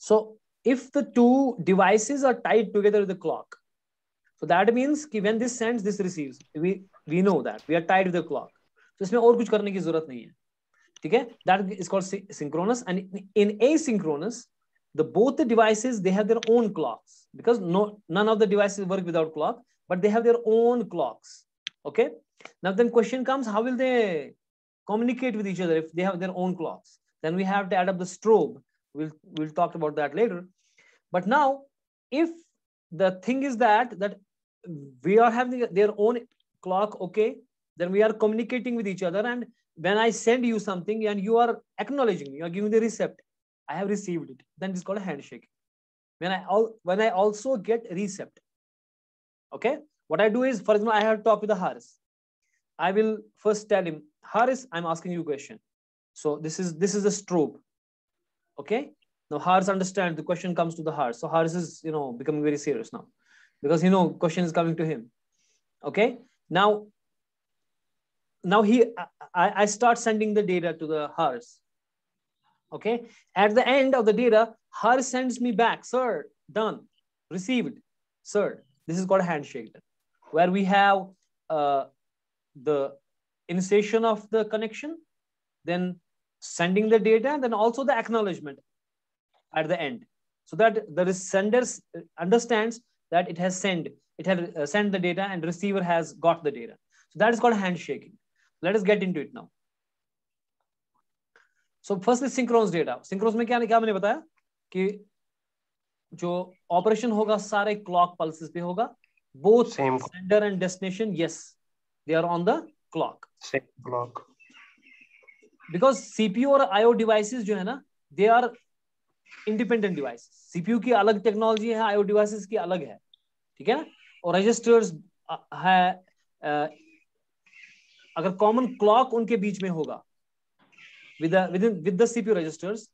So if the two devices are tied together with the clock, so that means कि when this sends, this receives. We know that we are tied with the clock. So इसमें और कुछ करने की जरूरत नहीं है, ठीक है? That is called synchronous. And in asynchronous, both the devices, they have their own clocks, because none of the devices work without clock, but they have their own clocks. Okay. Now then question comes, how will they communicate with each other if they have their own clocks? Then we have to add up the strobe. We'll talk about that later. But now, if the thing is that we are having their own clock, okay, then we are communicating with each other, and when I send you something and you are acknowledging me, you are giving the receipt, I have received it, then it's called a handshake. When I also get receipt, okay, what I do is, for example, I have talked with the Haris. I will first tell him, Haris, I'm asking you a question. So this is the strobe. Okay. Now Haris understands, the question comes to the Haris. So Haris is, becoming very serious now, because question is coming to him. Okay. Now I start sending the data to the Haris. Okay. At the end of the data, Haris sends me back, sir, done, received, sir. This is called a handshake, where we have the initiation of the connection, then sending the data, and then also the acknowledgement at the end, so that the sender understands that it has sent the data, and receiver has got the data. So that is called handshaking. Let us get into it now. So firstly, synchronous data. Synchronous में क्या मैंने बताया कि जो operation होगा सारे clock pulses पे होगा. Both same sender and destination, yes, they are on the clock. Same clock. Because CPU और IO devices जो है ना, they are independent devices. CPU की अलग technology है, IO devices की अलग है, ठीक है ना? और registers है, अगर common clock उनके बीच में होगा with the CPU registers,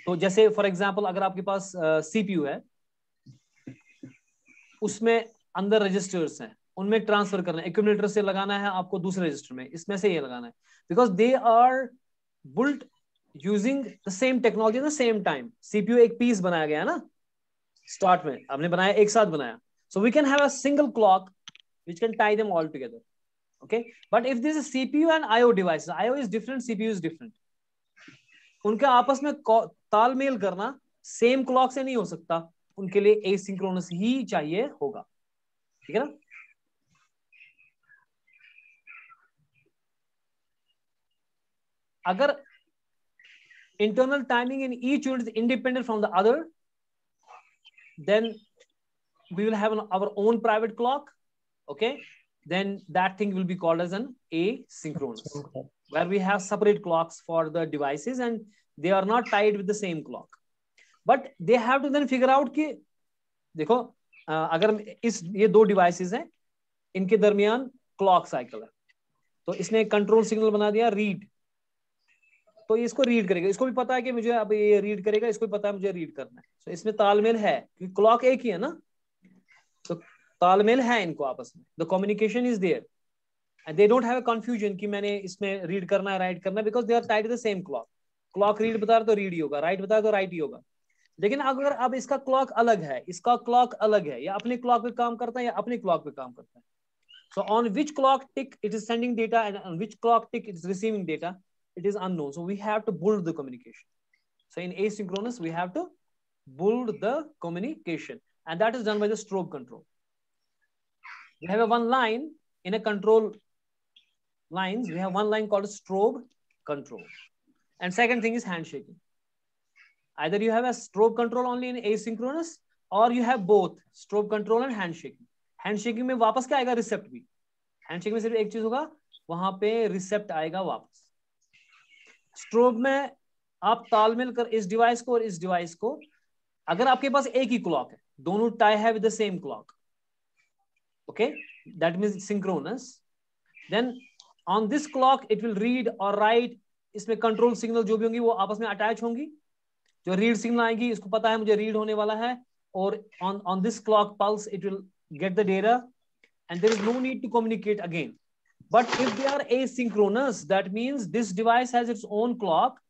तो जैसे for example अगर आपके पास CPU है, उसमें अंदर registers हैं, उनमें ट्रांसफर करना है, accumulator से लगाना है आपको दूसरे रजिस्टर में, इसमें से ये लगाना है, because they are built using the same technology at the same time. CPU एक piece बनाया गया है ना, start में आपने बनाया, एक साथ बनाया, so we can have a single clock which can tie them all together. Okay, but if this is CPU and IO devices, IO is different, CPU is different, उनके आपस में तालमेल करना same clock से नहीं हो सकता, उनके लिए asynchronous ही चाहिए होगा, ठीक है ना? अगर internal timing in each unit is independent from the other, then we will have our own private clock. Okay, then that thing will be called as an asynchronous, where we have separate clocks for the devices and they are not tied with the same clock, but they have to then figure out कि देखो अगर ये दो devices हैं, इनके दरमियान clock cycle है, तो इसने कंट्रोल सिग्नल बना दिया रीड, तो इसको रीड करेगा, इसको भी पता है कि मुझे अब ये रीड करेगा, इसको भी पता है मुझे रीड करना है, तो इसमें तालमेल है क्योंकि क्लॉक एक ही है ना, तो तालमेल है इनको आपस में, the communication is there and they don't have a confusion कि मैंने इसमें रीड करना है राइट करना है, because they are tied the same clock. Clock read बता रहा तो रीड ही होगा, राइट बता तो राइट ही होगा. लेकिन अगर अब इसका क्लॉक अलग है, इसका क्लॉक अलग है, या अपने क्लॉक पे काम करता है या अपने क्लॉक पे काम करता है, so on which clock tick it is sending data and on which clock tick it is receiving data, it is unknown. So we have to build the communication. So in asynchronous, we have to build the communication, and that is done by the strobe control. We have one line in a control lines. We have one line called strobe control, and second thing is handshaking. Either you have a strobe control only in asynchronous, or you have both strobe control and handshaking. Handshaking में वापस क्या आएगा, रिसेप्ट भी. Handshaking में सिर्फ एक चीज होगा, वहां पे रिसेप्ट आएगा वापस. स्ट्रोब में आप तालमेल कर इस डिवाइस को और इस डिवाइस को, अगर आपके पास एक ही क्लॉक है, दोनों टाई है with the same clock, okay, that means synchronous, then on this clock it will read और राइट. इसमें कंट्रोल सिग्नल जो भी होंगी वो आपस में अटैच होंगी. जो रीड सिग्नल आएगी इसको पता है मुझे रीड होने वाला है, और on this clock pulse it will get the data and there is no need to communicate again. But if they are asynchronous, that means this device has its own clock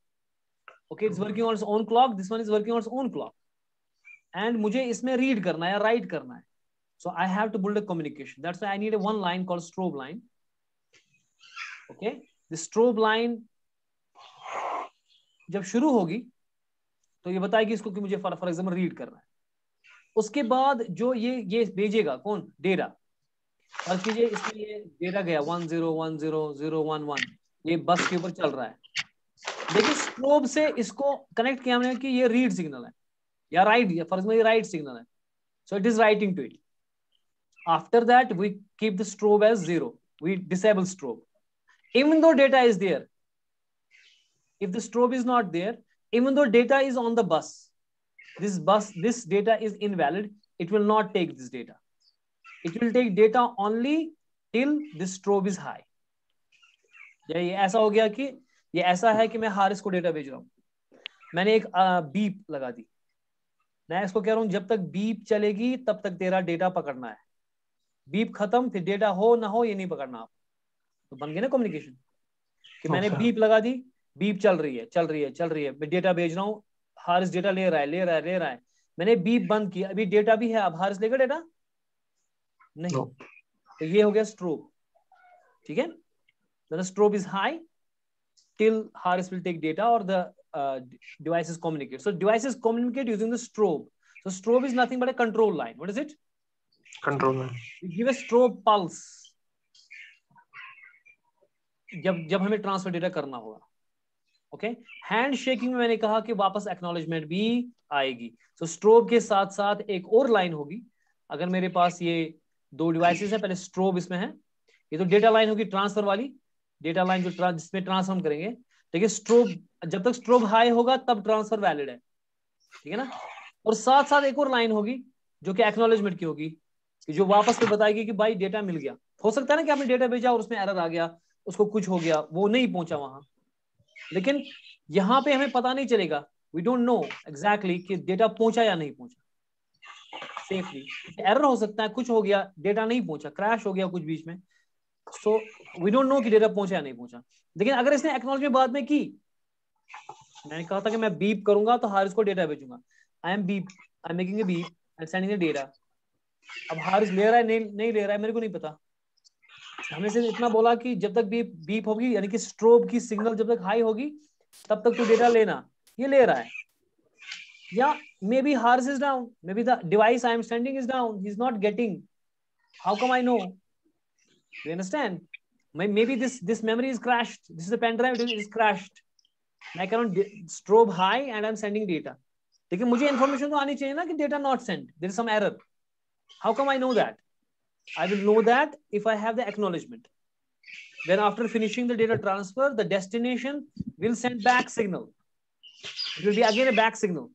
Okay, it's working on its own clock. This one is working on its own clock. And मुझे इसमें read करना है या write करना है. So I have to build a communication. That's why I need a one line called strobe line. Okay, the strobe line जब शुरू होगी तो ये बताएगी इसको कि मुझे फॉर एग्जाम्पल रीड करना है. उसके बाद जो ये भेजेगा कौन, डेटा. और कीजिए इसमें ये डेटा गया 10100111, ये बस के ऊपर चल रहा है. लेकिन स्ट्रोब से इसको कनेक्ट किया हमने कि ये रीड सिग्नल है या राइट, फॉर एग्जाम्पल ये राइट सिग्नल है. So it is writing to it. After that we keep the strobe as 0. We disable strobe even though data is there. If the strobe is not there, even though data is on the bus, this data is invalid. It will not take this data. It will take data only till the strobe is high. ये ऐसा हो गया कि ये ऐसा है कि मैं हारिस को डेटा भेज रहा हूँ. मैंने एक बीप लगा दी. मैं इसको कह रहा हूँ जब तक बीप चलेगी तब तक तेरा डेटा पकड़ना है. बीप खत्म, फिर डेटा हो ना हो ये नहीं पकड़ना आप. तो बन गया ना कम्युनिकेशन कि मैंने बीप लगा दी, बीप चल रही है, मैं डेटा भेज रहा हूँ, हारिस डेटा ले रहा है. मैंने बीप बंद किया, अभी डेटा भी है, अब हारिस लेगा डेटा नहीं. तो ये हो गया स्ट्रोब. ठीक है, the strobe is high till Haris will take data or the devices communicate. So devices communicate using the strobe. So strobe is nothing but a control line. What is it? Control line. We give a strobe pulse जब हमें transfer data करना होगा. Okay, hand shaking में मैंने कहा कि वापस acknowledgement भी आएगी. सो स्ट्रोब के साथ साथ एक और लाइन होगी. अगर मेरे पास ये दो डिवाइसेस हैं, पहले स्ट्रोब इसमें है, ये तो डेटा लाइन होगी ट्रांसफर वाली डेटा लाइन जो जिसमें ट्रांसफर करेंगे. देखिए स्ट्रोब, जब तक स्ट्रोब हाई होगा तब ट्रांसफर वैलिड है. ठीक है ना. और साथ साथ एक और लाइन होगी जो कि एक्नॉलेजमेंट की होगी, जो वापस में बताएगी कि भाई डेटा मिल गया. हो सकता है ना कि आपने डेटा भेजा और उसमें एरर आ गया, उसको कुछ हो गया, वो नहीं पहुंचा वहां. लेकिन यहां पे हमें पता नहीं चलेगा, वी डोंट नो एग्जैक्टली कि डेटा पहुंचा या नहीं पहुंचा सेफली. एरर हो सकता है, कुछ हो गया, डेटा नहीं पहुंचा, क्रैश हो गया कुछ बीच में. सो वी डोंट नो कि डेटा पहुंचा या नहीं पहुंचा. लेकिन अगर इसने एक्नॉलेजमेंट बाद में की, मैंने कहा था कि मैं बीप करूंगा तो हारिस को डेटा भेजूंगा. I am making a beep and sending A data. अब हारिस ले रहा है नहीं ले रहा है मेरे को नहीं पता. हमने सिर्फ इतना बोला कि जब तक बीप होगी, यानी कि स्ट्रोब की सिग्नल जब तक हाई होगी तब तक तू डेटा लेना. ये ले रहा है. या may be Haris is down, maybe the device I am sending is down, he's not getting. How come I know? You understand? Maybe this memory is crashed. This is a pen drive, it is crashed. I cannot strobe high and I'm sending data. लेकिन मुझे information तो आनी चाहिए ना कि data not sent, there is some error. How come I know that? I will know that if I have the acknowledgement. Then after finishing the data transfer, the destination will send back signal. It will be again a back signal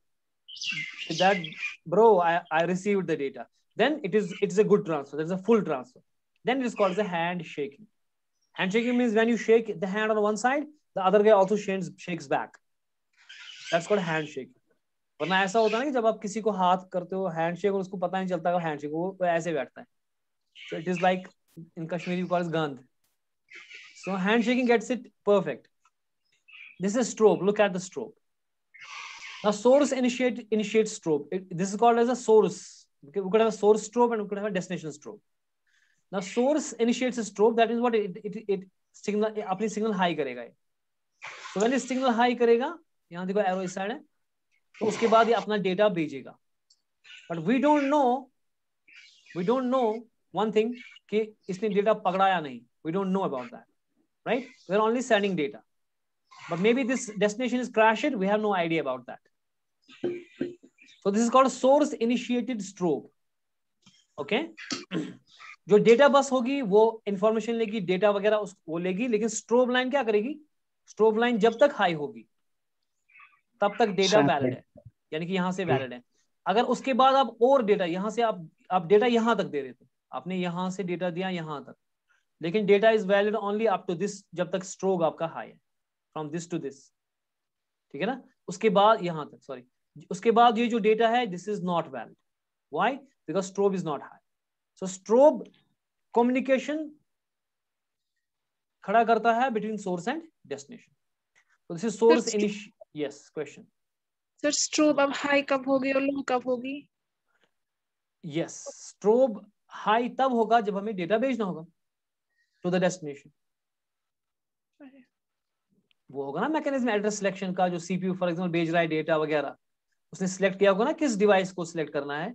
that bro, I received the data. Then it is a good transfer. There's a full transfer. Then it is called as a handshaking. Handshaking means when you shake the hand on one side, the other guy also shakes back. That's called handshaking. वरना ऐसा होता है ना कि जब आप किसी को हाथ करते हो हैंडशेक और उसको पता नहीं चलता है हैंडशेक, वो ऐसे बैठता है. So it is like in Kashmiri you call it gand. So handshaking gets it perfect. This is strobe. Look at the strobe. Now source initiates strobe. This is called as a source. We could have a source strobe and we could have a destination strobe. Now source initiates a strobe. That is what it signal अपनी signal high करेगा. So when it signal high करेगा, यहाँ देखो arrow इस side है, तो उसके बाद ये अपना data भेजेगा. But we don't know one thing कि इसने data पकड़ा या नहीं. We don't know about that, right? We are only sending data. But maybe this destination is crashed. We have no idea about that. So this is called source initiated strobe. Okay? जो data bus होगी वो information लेगी, data वगैरह वो लेगी, लेकिन strobe line क्या करेगी? स्ट्रोब लाइन जब तक हाई होगी तब तक डेटा वैलिड है, यानी कि यहां से वैलिड है. अगर उसके बाद आप और डेटा यहां से आप डेटा यहां तक दे रहे थे, आपने यहां से डेटा दिया यहां तक, लेकिन data is valid only up to this, जब तक स्ट्रोब आपका हाई है, फ्रॉम दिस टू दिस. ठीक है ना. उसके बाद यहां तक, सॉरी, उसके बाद ये जो डेटा है this is not valid. Why? Because strobe is not high. So strobe communication खड़ा करता है between source and destination. So this is source initiate. Yes, question. Sir strobe अब हाई कब होगी और लो कब होगी? Yes, स्ट्रोब हाई तब होगा जब हमें डेटा भेजना होगा टू द डेस्टिनेशन. वो होगा ना मैकेनिज्म एड्रेस सिलेक्शन का, जो सीपीयू फॉर एग्जांपल भेज रहा है डेटा वगैरह, उसने सिलेक्ट किया होगा ना किस डिवाइस को सिलेक्ट करना है.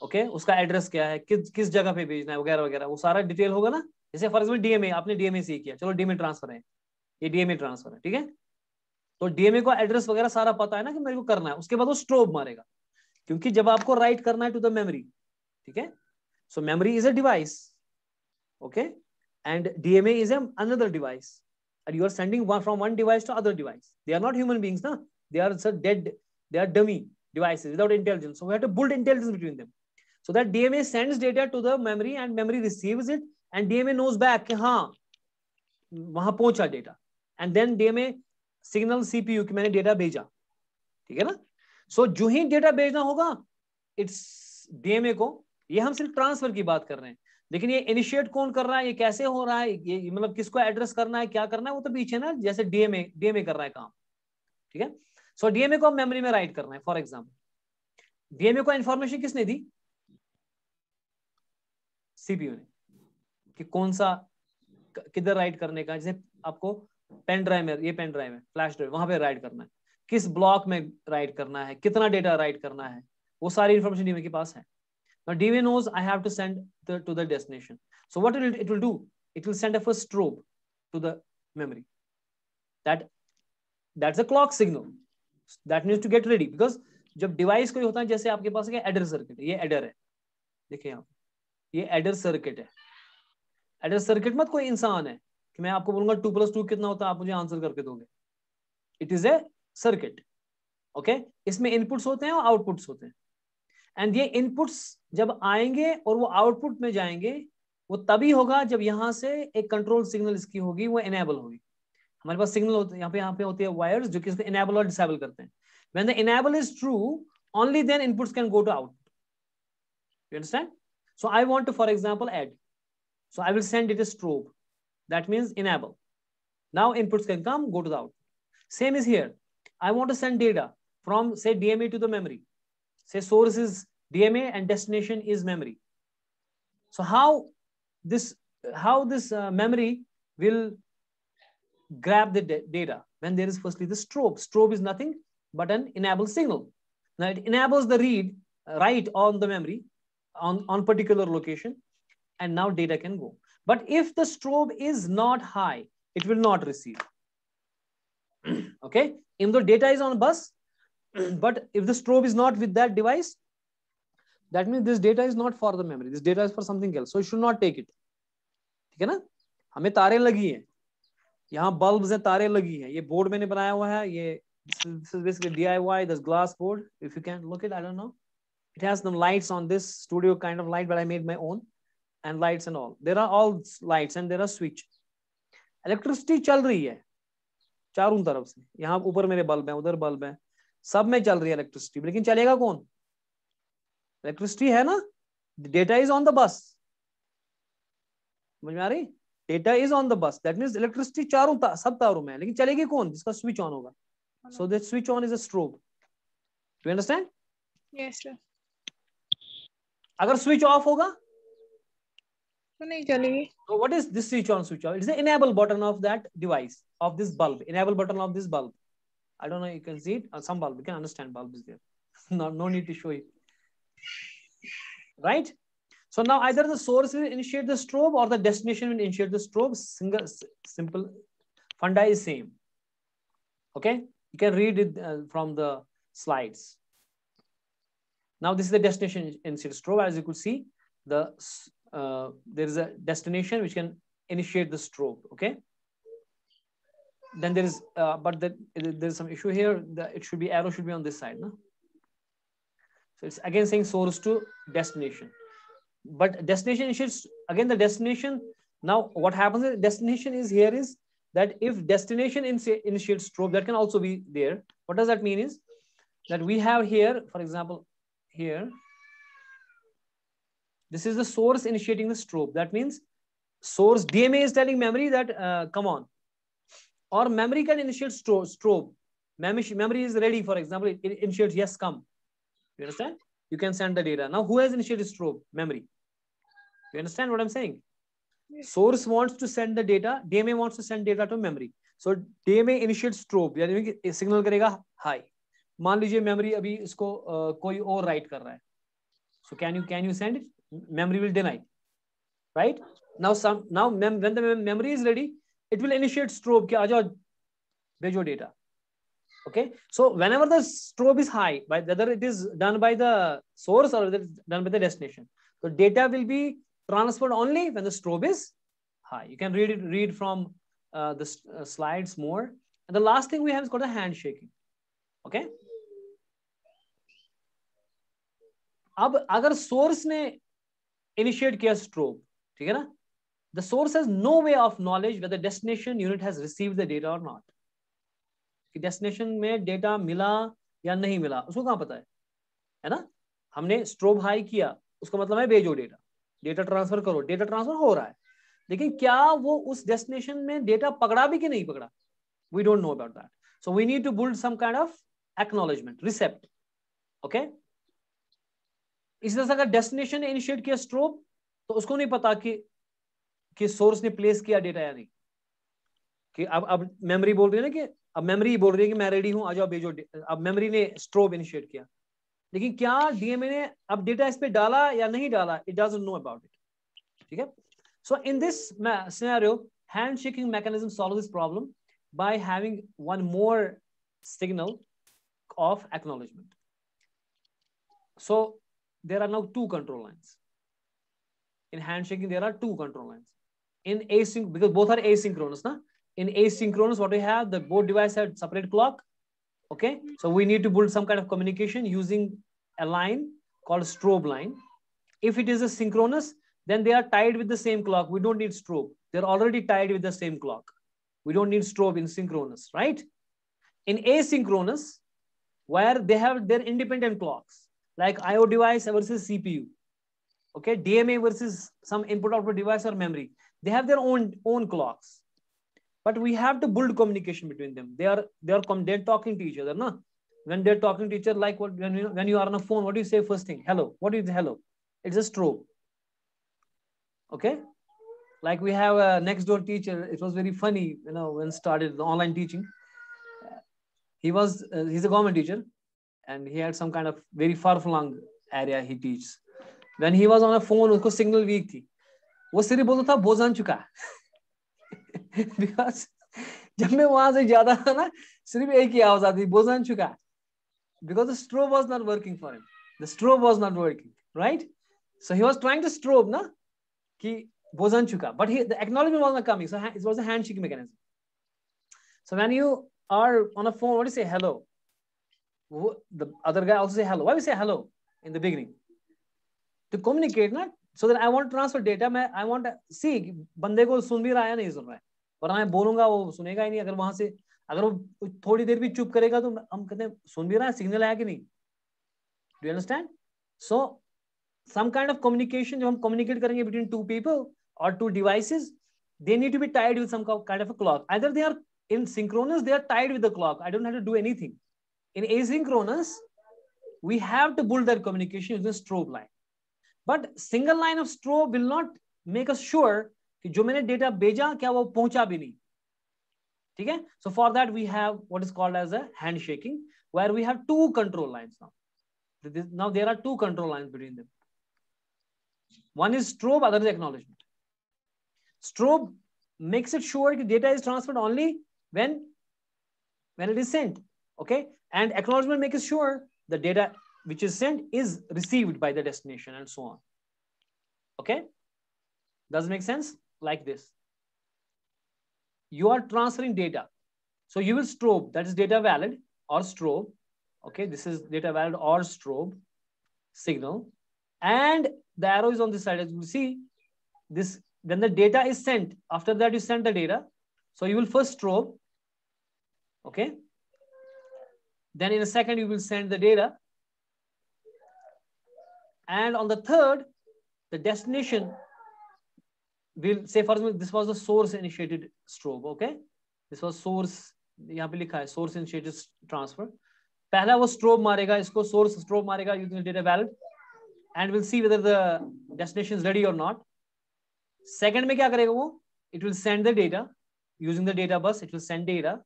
ओके, उसका एड्रेस क्या है, किस जगह पे भेजना है वगैरह वगैरह, वो सारा डिटेल होगा ना. जैसे फॉर एग्जांपल डीएमए, आपने डीएमए से किया, चलो डीएमए ट्रांसफर है, ये डीएमए ट्रांसफर है, ठीक है. तो डीएमए को एड्रेस वगैरह सारा पता है ना कि मेरे को करना है. उसके बाद वो स्ट्रोब मारेगा, क्योंकि जब आपको राइट करना है टू द मेमोरी, ठीक है. So memory is a device, okay, and DMA is another device, and you are sending one from one device to other device. They are not human beings, na? They are so dead, they are dummy devices without intelligence. So we have to build intelligence between them. So that DMA sends data to the memory and memory receives it, and DMA knows back कि हाँ वहां पहुंचा data, and then DMA signal CPU कि मैंने data भेजा, ठीक है ना. सो जो ही डेटा भेजना होगा इट्स डीएमए को. ये हम सिर्फ ट्रांसफर की बात कर रहे हैं, लेकिन ये इनिशिएट कौन कर रहा है, ये कैसे हो रहा है, ये मतलब किसको एड्रेस करना है, क्या करना है, वो तो पीछे ना, जैसे डीएमए कर रहा है काम, ठीक है. सो डीएमए को मेमोरी में राइट करना है. फॉर एग्जाम्पल डीएमए को इंफॉर्मेशन किसने दी, सीपीयू ने, कि कौन सा किधर राइट करने का. जैसे आपको पेन ड्राइव में, ये पेन ड्राइव है, फ्लैश ड्राइव, वहां पे राइट करना है, किस ब्लॉक में राइट करना है, कितना डेटा राइट करना है, वो सारी इंफॉर्मेशन डीएमए के पास है. Now DMA knows I have to send to the destination. So what it will do? It will send a first strobe to the memory. That's a clock signal. That needs to get ready, because जब device कोई होता है, जैसे आपके पास क्या adder circuit है, ये adder है, देखिए आप, ये एडर सर्किट है. एडर सर्किट मत कोई इंसान है कि मैं आपको बोलूंगा 2+2 कितना होता है, आप मुझे आंसर करके दोगे. It is a circuit, okay. इसमें इनपुट्स होते हैं और आउटपुट्स होते हैं, एंड ये इनपुट्स जब आएंगे और वो आउटपुट में जाएंगे, वो तभी होगा जब यहां से एक कंट्रोल सिग्नल इसकी होगी, वो इनेबल होगी. हमारे पास सिग्नल होते हैं, यहाँ पे होती है वायर्स जो कि इसको इनेबल और डिसेबल करते हैं. When the enable is true, only then inputs can go to output. You understand? So I want to for example add, so I will send it a strobe, that means enable. Now inputs can come, go to the output. Same is here. I want to send data from say DMA to the memory. Say source is DMA and destination is memory. So how this memory will grab the data when there is firstly the strobe. Strobe is nothing but an enable signal. Now it enables the write on the memory on particular location, and now data can go. But if the strobe is not high, it will not receive. Okay, even though data is on bus, but if the strobe is not with that device, that means this data is not for the memory, this data is for something else, so you should not take it. ठीक है ना. हमें तारें लगी हैं, यहाँ bulb से तारें लगी हैं, ये बोर्ड मैंने बनाया हुआ है, ये this is basically DIY, this glass board, if you can look it, I don't know, it has some lights on this studio kind of light, but I made my own, and lights and all, there are all lights and there are switch. Electricity चल रही है चारों तरफ से, यहाँ ऊपर मेरे bulb है, उधर बल्ब है, सब में चल रही है इलेक्ट्रिसिटी, लेकिन चलेगा कौन, इलेक्ट्रिसिटी है ना, data is on the bus. समझ में आ रही, data is on the bus, that means electricity चारों सब तारों में है, लेकिन चलेगी कौन, जिसका स्विच ऑन होगा. So that switch on is a strobe. Do you understand? Yes sir. अगर स्विच ऑफ होगा तो नहीं चलेगी. So what is this switch on, switch off? It is the enable button of that device, of this bulb, enable button of this bulb. I don't know, you can see it, some bulb, you can understand bulb is there. No need to show it. Right? So now either the source will initiate the strobe or the destination will initiate the strobe. Simple funda is same. Okay, you can read it from the slides. Now this is the destination initiate strobe. As you could see, there is a destination which can initiate the strobe. Okay, then there is but there is some issue here, it should be, arrow should be on this side, no? So it's again saying source to destination, but destination initiates again the destination. Now what happens is destination is here is that if destination initiates strobe, that can also be there. What does that mean is that we have here, for example, here this is the source initiating the strobe. That means source DMA is telling memory that come on, or memory can initiate strobe. Memory is ready, for example, it initiates yes, come. You understand? You can send the data. Now, who has initiated strobe? Memory. You understand what I'm saying? Source wants to send the data, DMA wants to send data to memory. So DMA initiates strobe, यानी कि signal करेगा high. मान लीजिए memory अभी इसको कोई और right कर रहा है. So can you send it? Memory will deny. Right? Now when the memory is ready, it will initiate strobe कि आ जाओ भेजो data. Okay, so whenever the strobe is high, by whether it is done by the source or whether it's done by the destination, so data will be transferred only when the strobe is high. You can read from the slides more. And the last thing we have is called a handshaking. Okay. अब अगर source ने initiate किया strobe, ठीक है ना? The source has no way of knowledge whether destination unit has received the data or not. कि destination में data मिला या नहीं मिला उसको कहाँ पता है ना? हमने स्ट्रोब हाई किया, उसका मतलब है भेजो डेटा, डेटा ट्रांसफर करो, डेटा ट्रांसफर हो रहा है, लेकिन क्या वो उस डेस्टिनेशन में डेटा पकड़ा भी कि नहीं पकड़ा? We don't know about that. So we need to build some kind of acknowledgement, receipt. Okay, इसी तरह से अगर डेस्टिनेशन ने इनिशिएट किया स्ट्रोब, तो उसको नहीं पता कि सोर्स ने प्लेस किया डेटा या नहीं. कि अब मेमोरी बोल रही है ना कि अब मेमोरी बोल रही है कि मैं रेडी हूं, आ जाओ भेजो. अब मेमोरी ने स्ट्रोब इनिशिएट किया, लेकिन क्या डीएमए ने अब डेटा इस पे डाला या नहीं डाला, it doesn't know about it. ठीक है. So in this scenario, handshaking mechanism solve this problem by having one more signal of acknowledgement. So there are now two control lines. In handshaking, there are two control lines. In async, because both are asynchronous, na? In asynchronous, what we have, the both devices have separate clock. Okay, so we need to build some kind of communication using a line called strobe line. If it is a synchronous, then they are tied with the same clock. We don't need strobe. They're already tied with the same clock. We don't need strobe in synchronous, right? In asynchronous, where they have their independent clocks, like IO device versus CPU. Okay, DMA versus some input output device or memory, they have their own clocks, but we have to build communication between them. They're talking to each other, no? When they're talking to each other, like when you are on a phone, what do you say first thing? Hello. What is hello? It's a strobe. Okay, like we have a next door teacher. It was very funny, when started the online teaching. He's a government teacher, and he had some kind of very far flung area he teaches. When he was on a phone, उसको signal weak थी, वो सिर्फ बोलता था भोजन चुका. Because जब मैं वहां से ज्यादा था ना, सिर्फ एक ही आवाज आती, भोजन चुका. Because the strobe was not working for him. The strobe was not working, right? So he was trying to strobe, na, कि भोजन चुका, but the acknowledgement was not coming. So it was a handshake mechanism. So when you are on a phone, what do you say? Hello. The other guy also say hello. Why we say hello in the beginning? To communicate, ना, so that I want to transfer data. I want to see बंदे को सुन भी रहा है या नहीं सुन रहा है. वरना मैं बोलूंगा वो सुनेगा ही नहीं. अगर वहां से अगर वो थोड़ी देर भी चुप करेगा तो हम कहते हैं सुन भी रहा है, सिग्नल आया कि नहीं. Do you understand? So some kind of communication, जब हम communicate करेंगे between two people or two devices, they need to be tied with some kind of a clock. Either they are in synchronous, they are tied with the clock. I don't have to do anything. In asynchronous, we have to build that communication using a strobe line. But single line of strobe will not make us sure कि जो मैंने data भेजा क्या वो पहुंचा भी नहीं. ठीक है. So for that we have what is called as a handshaking, where we have two control lines now. Now there are two control lines between them. One is strobe, other is acknowledgement. Strobe makes it sure that data is transferred only when it is sent. Okay, and acknowledgement makes sure the data which is sent is received by the destination and so on. Okay, does it make sense? Like this, you are transferring data, so you will strobe, that is data valid or strobe. Okay, this is data valid or strobe signal, and the arrow is on this side. As you see, this when the data is sent, after that you send the data, so you will first strobe. Okay, then in a second you will send the data, and on the third, the destination will say, for example, this was the source initiated strobe. Okay, this was source यहाँ पे लिखा है source initiated transfer. पहला वो strobe मारेगा, इसको source strobe मारेगा using data valid and will see whether the destination is ready और नॉट। सेकंड में क्या करेगा वो, it will send the data using the data bus, it will send data.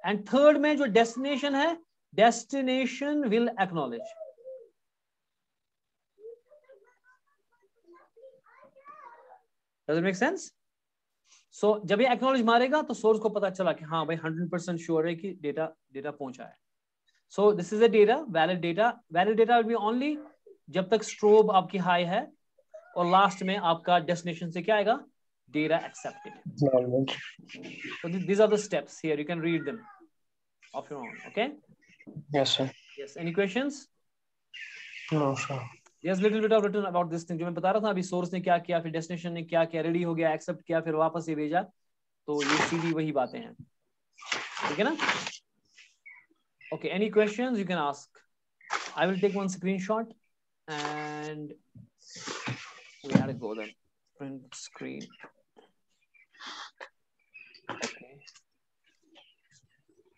And third में जो डेस्टिनेशन है, destination will acknowledge. Does it make sense? So जब ये एक्नॉलेज मारेगा तो सोर्स को पता चला कि हाँ भाई 100% श्योर है कि डेटा पहुंचा है। So this is a data, valid data. Valid data will be only जब तक स्ट्रोब आपकी हाई है और लास्ट में आपका डेस्टिनेशन से क्या आएगा, data accepted. So these are the steps here, you can read them of your own. Okay? Yes sir. Yes, any questions? No sir. Yes, little bit of written about this thing जो मैं बता रहा था अभी, source ने क्या किया, फिर डेस्टिनेशन ने क्या किया, रेडी हो गया, एक्सेप्ट किया, फिर वापस ये भेजा, तो ये सीधी वही बातें हैं, ठीक है ना? Okay, any questions you can ask. I will take one screenshot and we had to go then. Print screen. Okay.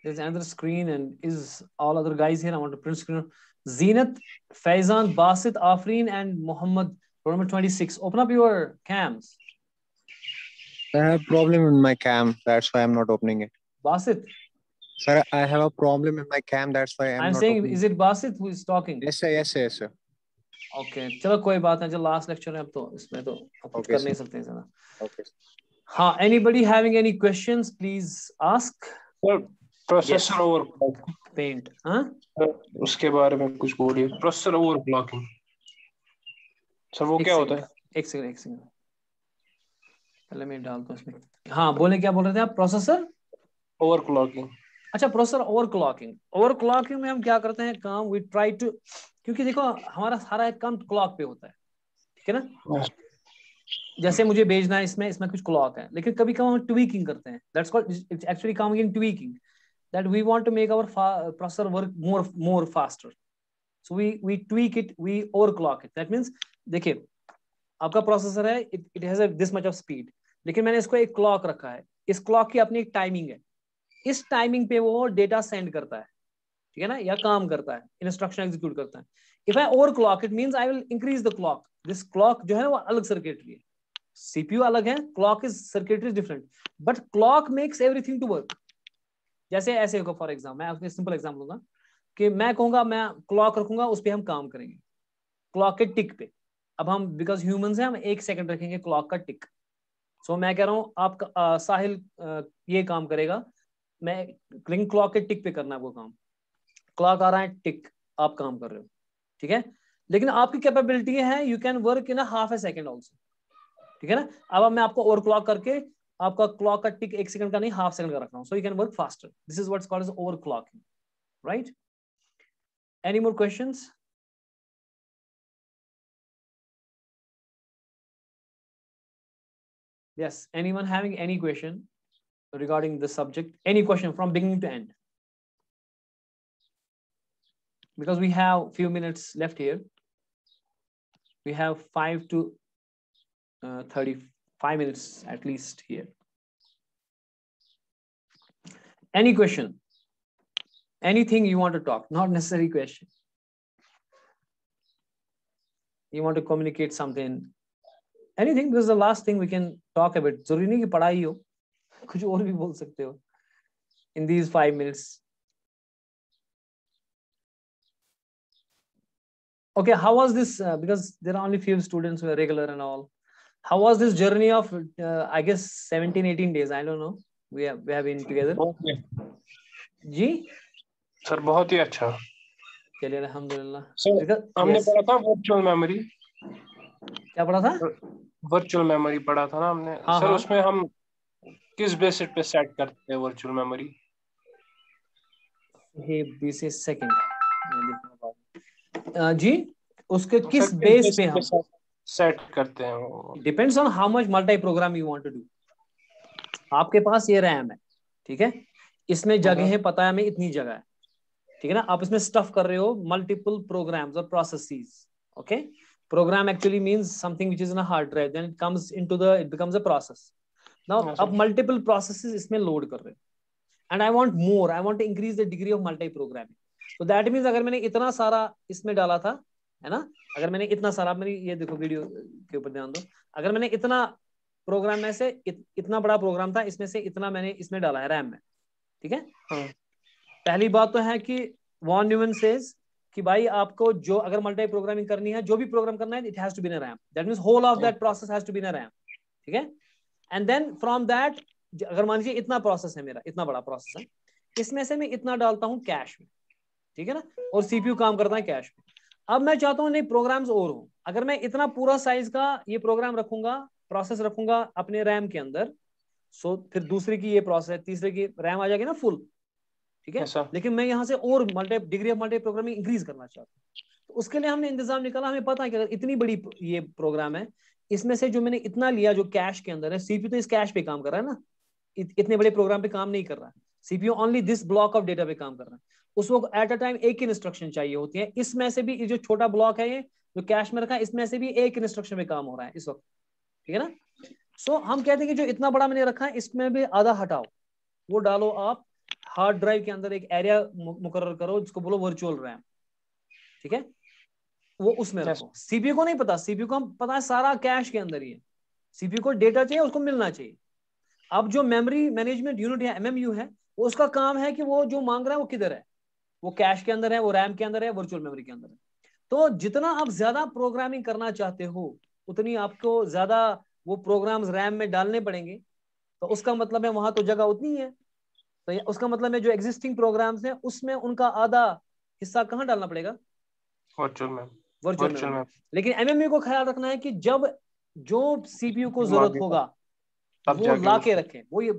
There's another screen and is all other guys here. I want to print screen. Zenat, Faizan, Basit, Afreen, and Muhammad, roll number 26. Open up your cams. I have a problem in my cam. That's why I'm not opening it. Basit. Sir, I have a problem in my cam. That's why I'm not saying, opening. is it Basit who is talking? Yes, sir. Yes, sir. Yes, sir. Okay. चलो कोई बात नहीं, जो last lecture है अब तो इसमें तो कुछ कर नहीं सकते हैं ना. Okay. हाँ, anybody having any questions, please ask. Sir, processor overclock. Paint. हाँ? उसके बारे में कुछ बोलिए. Processor overclocking. सर वो क्या होता है? एक सेकंड. पहले मैं डालता हूँ इसमें. हाँ, बोले क्या बोल रहे थे आप? Processor overclocking. अच्छा, प्रोसेसर ओवरक्लॉकिंग में हम क्या करते हैं काम, वी ट्राई टू, क्योंकि देखो हमारा सारा काम क्लॉक पे होता है, ठीक है ना? जैसे मुझे भेजना है, इसमें कुछ क्लॉक है, लेकिन कभी कभी हम ट्वीकिंग करते हैं. That's called, it's actually coming in tweaking, that we want to make our processor work more faster. So we tweak it, we overclock it. That means देखिए आपका प्रोसेसर है, it has this much of speed, लेकिन मैंने इसको एक clock रखा है. इस क्लॉक की अपनी एक टाइमिंग है, इस टाइमिंग पे वो डेटा सेंड करता है, ठीक है ना, या काम करता है, इंस्ट्रक्शन एग्जीक्यूट करता है. If I over clock, it means I will increase the clock. This clock जो है ना वो अलग सर्किटरी है, सीपीयू अलग है, clock is circuitry different, but clock makes everything to work. जैसे ऐसे होगा, फॉर एग्जाम्पल मैं आपको सिंपल एग्जाम्पल दूंगा कि मैं कहूंगा मैं क्लॉक रखूंगा, उस पर हम काम करेंगे क्लॉक के टिक पे. अब हम बिकॉज ह्यूमंस हैं, हम 1 सेकंड रखेंगे क्लॉक का टिक. सो मैं कह रहा हूँ आपका साहिल ये काम करेगा, मैं रिंग क्लॉक के टिक पे करना है वो काम. क्लॉक आ रहा है, टिक, आप काम कर रहे हो, ठीक है, लेकिन आपकी कैपेबिलिटी है you can work in half A second also, ठीक है ना. अब मैं आपको ओवर क्लॉक करके आपका क्लॉक का टिक 1 सेकंड का नहीं, हाफ सेकंड का रख रहा हूँ, so you can work faster. This is what's called as overclocking, right? Any more questions? Yes, anyone having any question regarding this subject? Any question from beginning to end? Because we have few minutes left here. We have 5 to 35 minutes at least here. Any question? Anything you want to talk? Not necessary question. You want to communicate something? Anything? This is the last thing we can talk about. जरूरी नहीं कि पढ़ाई हो, कुछ और भी बोल सकते हो in these 5 minutes. Okay, how was this? Because there are only few students who are regular and all. How was this journey of I guess 17-18 days? I don't know. We have been together. जी sir बहुत ही अच्छा. चलिए अल्हम्दुलिल्लाह. Sir हमने पढ़ा था virtual memory. क्या पढ़ा था? वर्चुअल मेमोरी पढ़ा था ना हमने. सर उसमें हम किस बेसिस पे सेट करते हैं वर्चुअल मेमोरी? ये बेसिस सेकंड जी, उसके किस बेस पे हम सेट करते हैं? Depends on how much multi program you want to do. आपके पास ये रैम है, ठीक है, इसमें जगह है, पता है हमें इतनी जगह है, ठीक है ना. आप इसमें स्टफ कर रहे हो मल्टीपल प्रोग्राम्स और processes. Okay, program actually means something which is in a hard drive, then it comes into it becomes a process. Now अब multiple processes इसमें load कर रहे हो and I want more, I want to increase the degree of multi-programming. So that means अगर मैंने इतना सारा इसमें डाला था, है ना, अगर मैंने इतना सारा, मेरी ये देखो वीडियो के ऊपर ध्यान दो, अगर मैंने इतना प्रोग्राम में से इतना बड़ा प्रोग्राम था, इसमें से इतना मैंने इसमें डाला है रैम में, ठीक है। पहली बात तो है कि वॉन न्यूमैन सेज कि भाई आपको जो अगर मल्टी प्रोग्रामिंग करनी है, जो भी प्रोग्राम करना है, it has to be in RAM, that means whole of that process has to be in RAM, ठीक है। एंड देन फ्रॉम दैट, अगर मान लीजिए इतना प्रोसेस है मेरा, इतना बड़ा प्रोसेस है, इसमें से मैं इतना डालता हूं कैश में, ठीक है ना, और सीपीयू काम करता है कैश में। अब मैं चाहता हूं नहीं प्रोग्राम्स और हो, अगर मैं इतना पूरा साइज का ये प्रोग्राम रखूंगा, प्रोसेस रखूंगा अपने रैम के अंदर, सो फिर दूसरे की ये प्रोसेस, तीसरे की रैम आ जाएगी ना फुल, ठीक है। लेकिन मैं यहाँ से और degree of multi programming increase करना चाहता हूँ, तो उसके लिए हमने इंतजाम निकाला। हमें पता है कि अगर इतनी बड़ी ये प्रोग्राम है, इसमें से जो मैंने इतना लिया जो कैश के अंदर है, सीपीयू तो इस कैश पे काम कर रहा है ना, इतने बड़े प्रोग्राम पे काम नहीं कर रहा है, CPU only this block of data पे काम कर रहा है। उसको एट अ टाइम एक इंस्ट्रक्शन चाहिए होती है, इसमें से भी जो छोटा ब्लॉक है ये जो कैश में रखा है, इसमें से भी एक इंस्ट्रक्शन पे काम हो रहा है इस वक्त, ठीक है ना। सो हम कहते हैं कि जो इतना बड़ा मैंने रखा है, इसमें भी आधा हटाओ, वो डालो आप हार्ड ड्राइव के अंदर, एक एरिया मुकर्रर करो जिसको बोलो वर्चुअल रैम, ठीक है, वो उसमें रखो। सीपीयू को नहीं पता, सीपीयू को हम पता है सारा कैश के अंदर ही है, सीपीयू को डेटा चाहिए, उसको मिलना चाहिए। अब जो मेमोरी मैनेजमेंट यूनिट है, एमएमयू है, उसका काम है कि वो जो मांग रहा है वो किधर है, वो कैश के अंदर है, वो रैम के अंदर है, वर्चुअल मेमोरी के अंदर है। तो जितना आप ज्यादा प्रोग्रामिंग करना चाहते हो, उतनी आपको ज्यादा वो प्रोग्राम्स रैम में डालने पड़ेंगे। तो उसका मतलब है वहां तो जगह उतनी है, तो उसका मतलब है जो एग्जिस्टिंग प्रोग्राम्स हैं उसमें उनका आधा हिस्सा कहाँ डालना पड़ेगा, वर्चुअल मेमोरी। लेकिन एमएमयू को ख्याल रखना है कि जब जो सीपीयू को जरूरत होगा वो ला के रखें, वो ये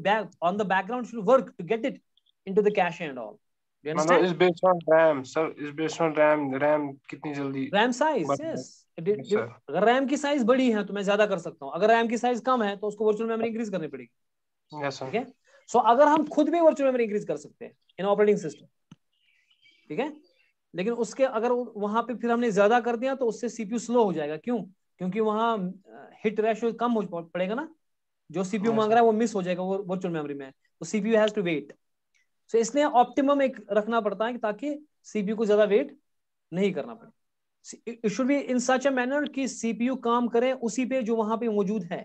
on the background should work to get it into the cache and all. Do you understand? It's based on RAM, sir. It's based on RAM. RAM कितनी जल्दी? RAM size, yes. अगर RAM की साइज बड़ी है तो मैं ज्यादा कर सकता हूँ, अगर RAM की साइज कम है तो उसको वर्चुअल मेमोरी इंक्रीज करनी पड़ेगी। Yes, sir. ठीक है। सो अगर हम खुद भी वर्चुअल मेमोरी इंक्रीज कर सकते हैं इन ऑपरेटिंग सिस्टम, ठीक है, लेकिन उसके अगर वहां पे फिर हमने ज्यादा कर दिया तो उससे सीपीयू स्लो हो जाएगा। क्यों? क्योंकि वहां हिट रेशियो कम हो पड़ेगा ना, जो सीपीयू मांग रहा है वो मिस हो जाएगा वो वर्चुअल मेमोरी में, तो सीपीयू हैज टू वेट। सो इसलिए ऑप्टिमम एक रखना पड़ता है ताकि सीपीयू को ज्यादा वेट नहीं करना पड़े। It should be in such a manner कि सीपीयू काम करे उसी पे जो वहां पे मौजूद है,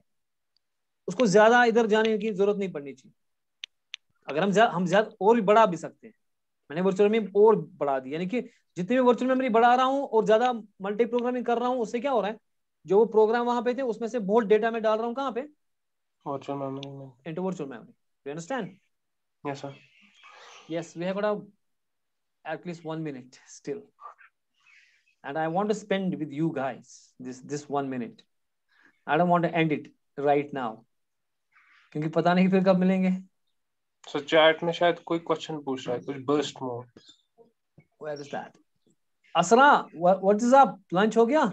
उसको ज्यादा इधर जाने की जरूरत नहीं पड़नी चाहिए। अगर हम ज्यादा और भी बढ़ा भी सकते हैं, मैंने वर्चुअल मेमोरी और बढ़ा दी, यानी कि जितनी भी वर्चुअल मेमोरी बढ़ा रहा हूं और ज्यादा मल्टी प्रोग्रामिंग कर रहा हूं, उससे क्या हो रहा है, जो वो प्रोग्राम वहां पे थे उसमें से बहुत डेटा में डाल रहा हूं कहां पे, वर्चुअल मेमोरी में, into virtual memory. Do you understand? Yes sir. Yes, we have got at least 1 minute still, and I want to spend with you guys this 1 minute. I don't want to end it right now, क्योंकि पता नहीं फिर कब मिलेंगे। So chat में शायद कोई question पूछ रहा है, कुछ burst mode. Where is that? Asra, what is up? Lunch हो गया?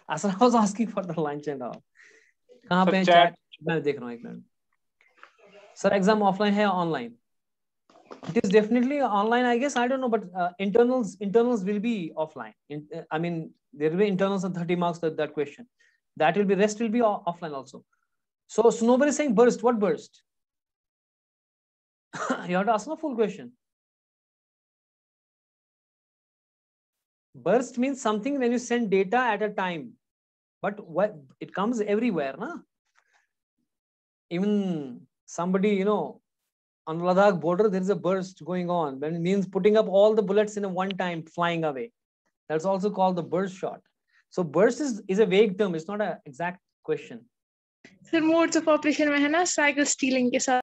Asra was asking for the lunch and all. कहाँ पे chat? मैं देख रहा हूँ, एक मिनट। Sir, exam offline है या online? It is definitely online, I guess. I don't know, but internals will be offline. I mean, there will be internals and 30 marks that question. That will be, rest will be offline also. So nobody is saying burst. What burst? You have to ask the full question. Burst means something when you send data at a time, but what it comes everywhere, na? Even somebody, on Ladakh border, there is a burst going on. When it means putting up all the bullets in a one time, flying away. That's also called the burst shot. So burst is a vague term. It's not an exact question. Sir, modes of operation में है ना, cycle stealing के साथ